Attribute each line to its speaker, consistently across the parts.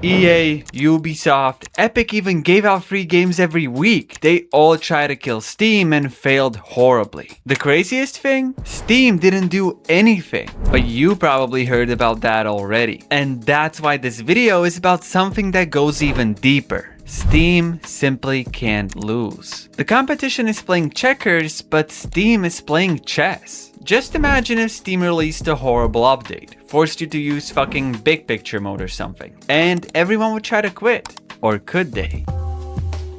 Speaker 1: EA, Ubisoft, Epic even gave out free games every week. They all tried to kill Steam and failed horribly. The craziest thing? Steam didn't do anything. But you probably heard about that already. And that's why this video is about something that goes even deeper. Steam simply can't lose. The competition is playing checkers, but Steam is playing chess. Just imagine if Steam released a horrible update, forced you to use fucking big picture mode or something, and everyone would try to quit. Or could they?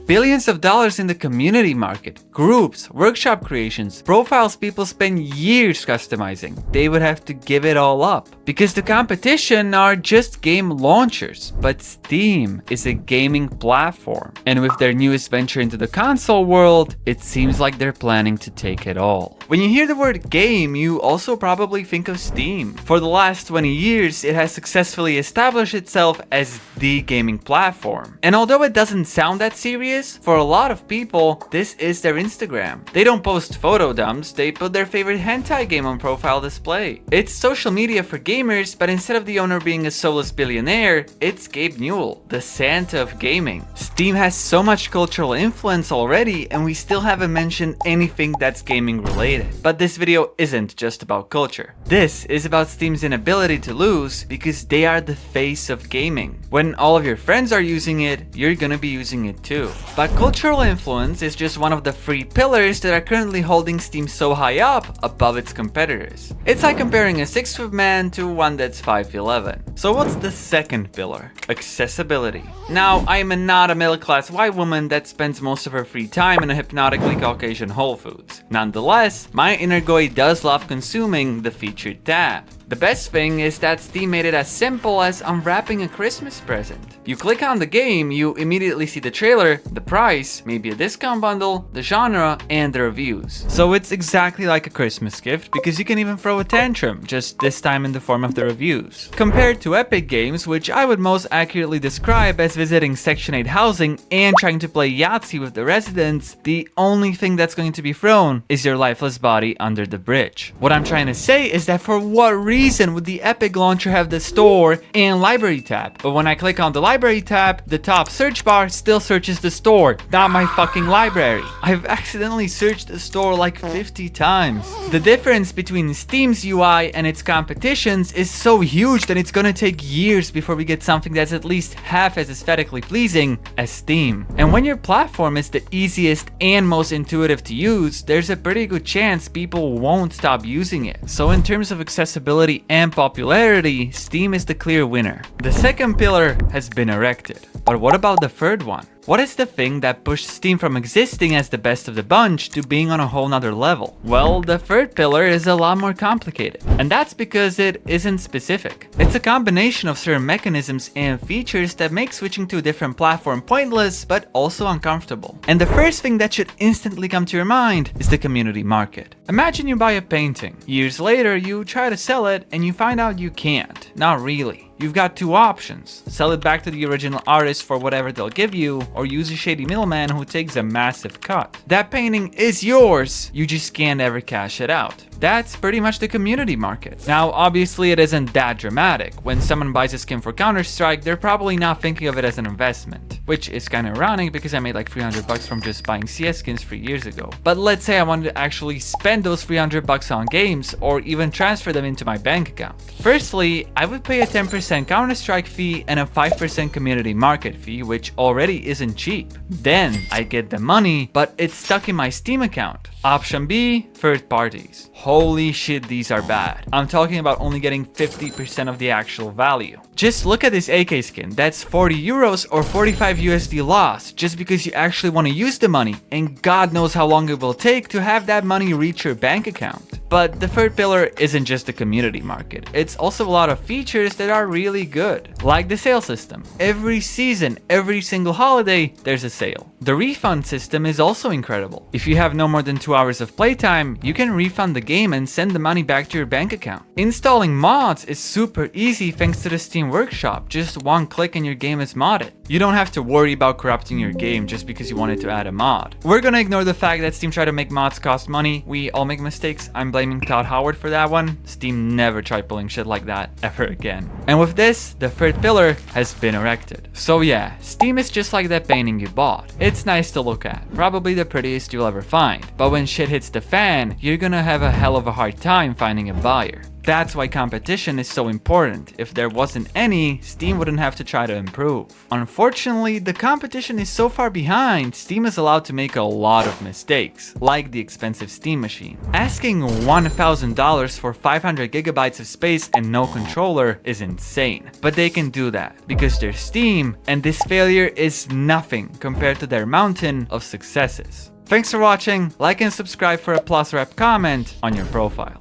Speaker 1: Billions of dollars in the community market, groups, workshop creations, profiles people spend years customizing. They would have to give it all up because the competition are just game launchers, but Steam is a gaming platform. And with their newest venture into the console world, it seems like they're planning to take it all. When you hear the word game, you also probably think of Steam. For the last 20 years, it has successfully established itself as the gaming platform. And although it doesn't sound that serious, for a lot of people, this is their Instagram. They don't post photo dumps, they put their favorite hentai game on profile display. It's social media for gamers, but instead of the owner being a soulless billionaire, it's Gabe Newell, the Santa of gaming. Steam has so much cultural influence already, and we still haven't mentioned anything that's gaming related. But this video isn't just about culture. This is about Steam's inability to lose because they are the face of gaming. When all of your friends are using it, you're gonna be using it too. But cultural influence is just one of the three pillars that are currently holding Steam so high up above its competitors. It's like comparing a 6-foot man to one that's 5'11". So what's the second pillar? Accessibility. Now, I am not a middle-class white woman that spends most of her free time in a hypnotically Caucasian Whole Foods. Nonetheless, my inner goy does love consuming the featured tab. The best thing is that Steam made it as simple as unwrapping a Christmas present. You click on the game, you immediately see the trailer, the price, maybe a discount bundle, the genre, and the reviews. So it's exactly like a Christmas gift because you can even throw a tantrum, just this time in the form of the reviews. Compared to Epic Games, which I would most accurately describe as visiting Section 8 housing and trying to play Yahtzee with the residents, the only thing that's going to be thrown is your lifeless body under the bridge. What I'm trying to say is that for what reason would the Epic launcher have the store and library tab? But when I click on the library tab, the top search bar still searches the store, not my fucking library. I've accidentally searched the store like 50 times. The difference between Steam's UI and its competitions is so huge that it's gonna take years before we get something that's at least half as aesthetically pleasing as Steam. And when your platform is the easiest and most intuitive to use, there's a pretty good chance people won't stop using it. So in terms of accessibility and popularity, Steam is the clear winner. The second pillar has been erected. But what about the third one? What is the thing that pushed Steam from existing as the best of the bunch to being on a whole nother level? Well, the third pillar is a lot more complicated. And that's because it isn't specific. It's a combination of certain mechanisms and features that make switching to a different platform pointless, but also uncomfortable. And the first thing that should instantly come to your mind is the community market. Imagine you buy a painting. Years later, you try to sell it and you find out you can't. Not really. You've got two options: sell it back to the original artist for whatever they'll give you, or use a shady middleman who takes a massive cut. That painting is yours, you just can't ever cash it out. That's pretty much the community market. Now, obviously it isn't that dramatic. When someone buys a skin for Counter-Strike, they're probably not thinking of it as an investment, which is kind of ironic because I made like 300 bucks from just buying CS skins 3 years ago. But let's say I wanted to actually spend those 300 bucks on games or even transfer them into my bank account. Firstly, I would pay a 10% Counter-Strike fee and a 5% community market fee, which already isn't cheap. Then I get the money, but it's stuck in my Steam account. Option B, third parties. Holy shit, these are bad. I'm talking about only getting 50% of the actual value. Just look at this AK skin. That's 40 euros or 45 USD loss just because you actually want to use the money, and God knows how long it will take to have that money reach your bank account. But the third pillar isn't just the community market. It's also a lot of features that are really good, like the sale system. Every season, every single holiday, there's a sale. The refund system is also incredible. If you have no more than 2 hours of playtime, you can refund the game and send the money back to your bank account. Installing mods is super easy thanks to the Steam Workshop. Just one click and your game is modded. You don't have to worry about corrupting your game just because you wanted to add a mod. We're gonna ignore the fact that Steam tried to make mods cost money. We all make mistakes. I'm blaming blaming Todd Howard for that one. Steam never tried pulling shit like that ever again. And with this, the third pillar has been erected. So yeah, Steam is just like that painting you bought. It's nice to look at, probably the prettiest you'll ever find. But when shit hits the fan, you're gonna have a hell of a hard time finding a buyer. That's why competition is so important. If there wasn't any, Steam wouldn't have to try to improve. Unfortunately, the competition is so far behind, Steam is allowed to make a lot of mistakes, like the expensive Steam machine. Asking $1,000 for 500 gigabytes of space and no controller is insane. But they can do that, because they're Steam, and this failure is nothing compared to their mountain of successes. Thanks for watching, like and subscribe for a plus rep comment on your profile.